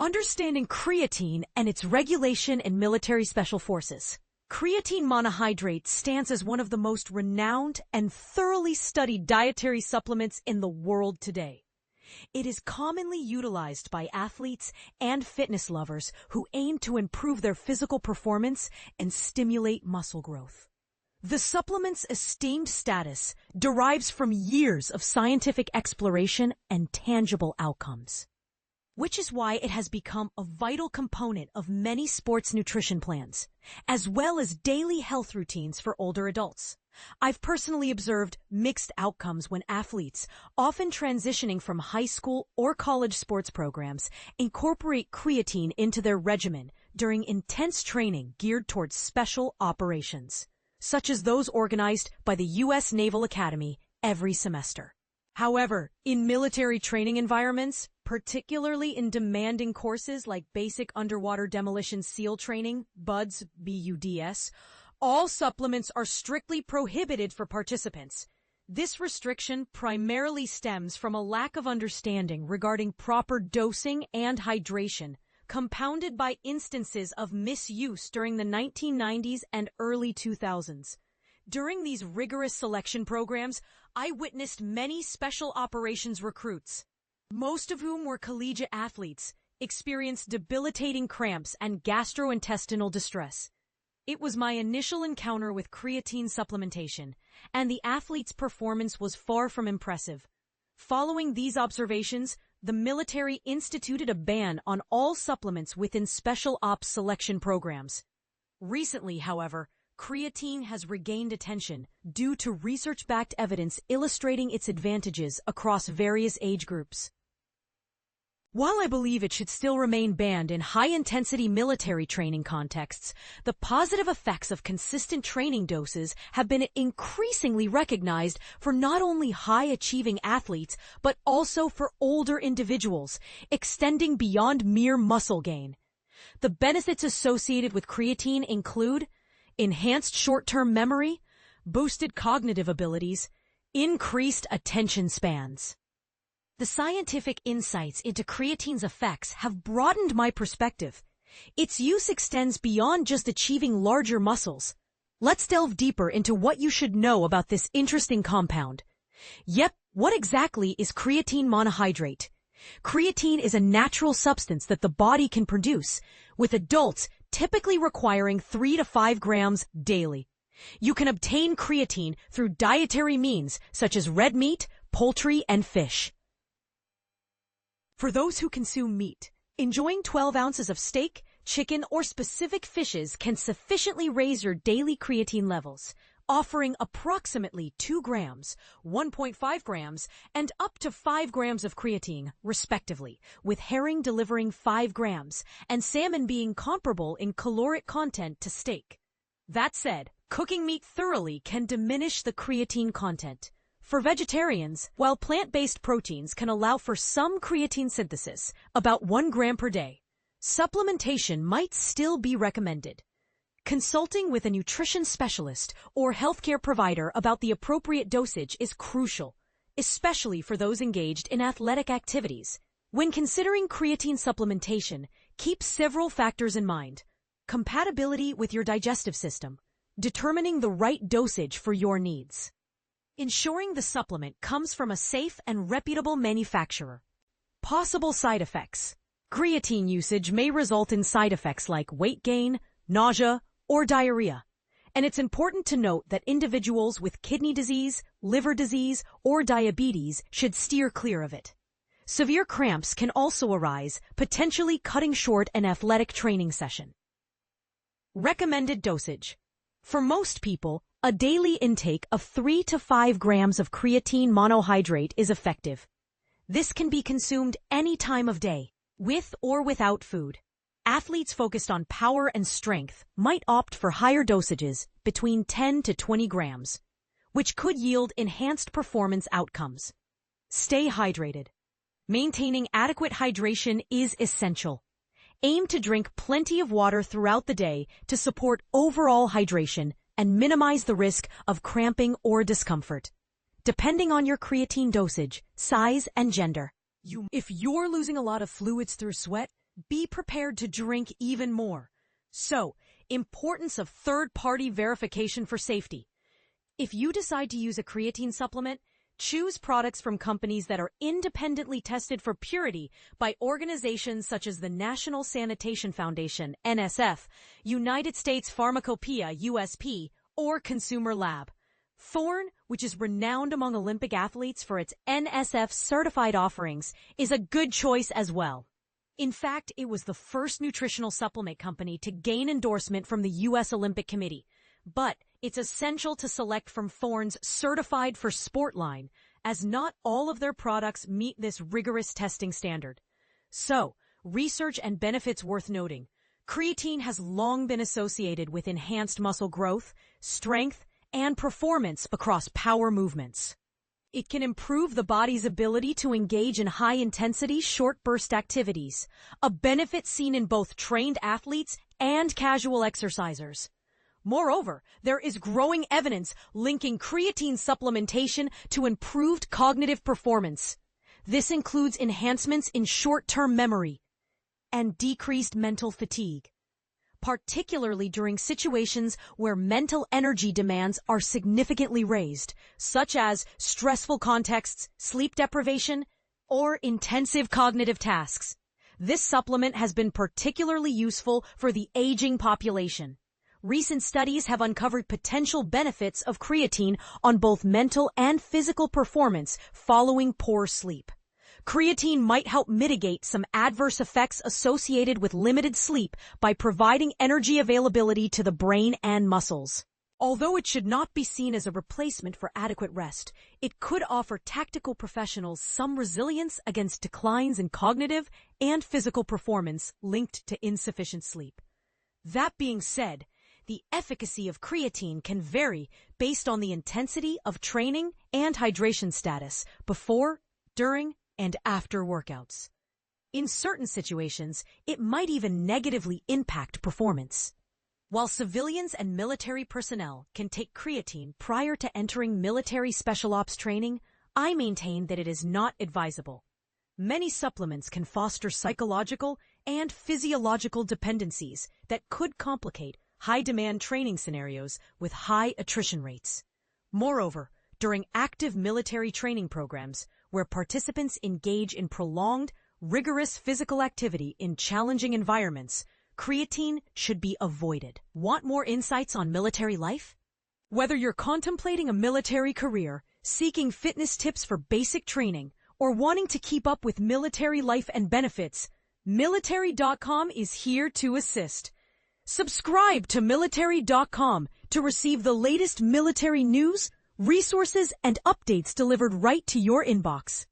Understanding creatine and its regulation in military special forces. Creatine monohydrate stands as one of the most renowned and thoroughly studied dietary supplements in the world today. It is commonly utilized by athletes and fitness lovers who aim to improve their physical performance and stimulate muscle growth. The supplement's esteemed status derives from years of scientific exploration and tangible outcomes, which is why it has become a vital component of many sports nutrition plans, as well as daily health routines for older adults. I've personally observed mixed outcomes when athletes, often transitioning from high school or college sports programs, incorporate creatine into their regimen during intense training geared towards special operations, such as those organized by the U.S. Naval Academy every semester. However, in military training environments, particularly in demanding courses like Basic Underwater Demolition SEAL Training, BUDS, BUDS, all supplements are strictly prohibited for participants. This restriction primarily stems from a lack of understanding regarding proper dosing and hydration, compounded by instances of misuse during the 1990s and early 2000s. During these rigorous selection programs, I witnessed many special operations recruits, most of whom were collegiate athletes, experience debilitating cramps and gastrointestinal distress. It was my initial encounter with creatine supplementation, and the athlete's performance was far from impressive. Following these observations, the military instituted a ban on all supplements within special ops selection programs. Recently, however, creatine has regained attention due to research-backed evidence illustrating its advantages across various age groups. While I believe it should still remain banned in high-intensity military training contexts, the positive effects of consistent training doses have been increasingly recognized for not only high-achieving athletes, but also for older individuals, extending beyond mere muscle gain. The benefits associated with creatine include enhanced short-term memory, boosted cognitive abilities, increased attention spans. The scientific insights into creatine's effects have broadened my perspective. Its use extends beyond just achieving larger muscles. Let's delve deeper into what you should know about this interesting compound. Yep, what exactly is creatine monohydrate? Creatine is a natural substance that the body can produce, with adults typically requiring 3 to 5 grams daily. You can obtain creatine through dietary means such as red meat, poultry, and fish. For those who consume meat, enjoying 12 ounces of steak, chicken, or specific fishes can sufficiently raise your daily creatine levels, offering approximately 2 grams, 1.5 grams, and up to 5 grams of creatine, respectively, with herring delivering 5 grams and salmon being comparable in caloric content to steak. That said, cooking meat thoroughly can diminish the creatine content. For vegetarians, while plant-based proteins can allow for some creatine synthesis, about 1 gram per day, supplementation might still be recommended. Consulting with a nutrition specialist or healthcare provider about the appropriate dosage is crucial, especially for those engaged in athletic activities. When considering creatine supplementation, keep several factors in mind: compatibility with your digestive system, determining the right dosage for your needs, ensuring the supplement comes from a safe and reputable manufacturer. Possible side effects. Creatine usage may result in side effects like weight gain, nausea, or diarrhea. And it's important to note that individuals with kidney disease, liver disease, or diabetes should steer clear of it. Severe cramps can also arise, potentially cutting short an athletic training session. Recommended dosage. For most people, a daily intake of 3 to 5 grams of creatine monohydrate is effective. This can be consumed any time of day, with or without food. Athletes focused on power and strength might opt for higher dosages between 10 to 20 grams, which could yield enhanced performance outcomes. Stay hydrated. Maintaining adequate hydration is essential. Aim to drink plenty of water throughout the day to support overall hydration and minimize the risk of cramping or discomfort, depending on your creatine dosage, size, and gender. If you're losing a lot of fluids through sweat, be prepared to drink even more. So, importance of third-party verification for safety. If you decide to use a creatine supplement, choose products from companies that are independently tested for purity by organizations such as the National Sanitation Foundation, NSF, United States Pharmacopeia, USP, or Consumer Lab. Thorne, which is renowned among Olympic athletes for its NSF-certified offerings, is a good choice as well. In fact, it was the first nutritional supplement company to gain endorsement from the U.S. Olympic Committee. But it's essential to select from Thorne's Certified for Sport line, as not all of their products meet this rigorous testing standard. So, research and benefits worth noting. Creatine has long been associated with enhanced muscle growth, strength, and performance across power movements. It can improve the body's ability to engage in high-intensity, short-burst activities, a benefit seen in both trained athletes and casual exercisers. Moreover, there is growing evidence linking creatine supplementation to improved cognitive performance. This includes enhancements in short-term memory and decreased mental fatigue, particularly during situations where mental energy demands are significantly raised, such as stressful contexts, sleep deprivation, or intensive cognitive tasks. This supplement has been particularly useful for the aging population. Recent studies have uncovered potential benefits of creatine on both mental and physical performance following poor sleep. Creatine might help mitigate some adverse effects associated with limited sleep by providing energy availability to the brain and muscles. Although it should not be seen as a replacement for adequate rest, it could offer tactical professionals some resilience against declines in cognitive and physical performance linked to insufficient sleep. That being said, the efficacy of creatine can vary based on the intensity of training and hydration status before, during, and after workouts. In certain situations, it might even negatively impact performance. While civilians and military personnel can take creatine prior to entering military special ops training, I maintain that it is not advisable. Many supplements can foster psychological and physiological dependencies that could complicate high-demand training scenarios with high attrition rates. Moreover, during active military training programs, where participants engage in prolonged, rigorous physical activity in challenging environments, creatine should be avoided. Want more insights on military life? Whether you're contemplating a military career, seeking fitness tips for basic training, or wanting to keep up with military life and benefits, Military.com is here to assist. Subscribe to Military.com to receive the latest military news, resources, and updates delivered right to your inbox.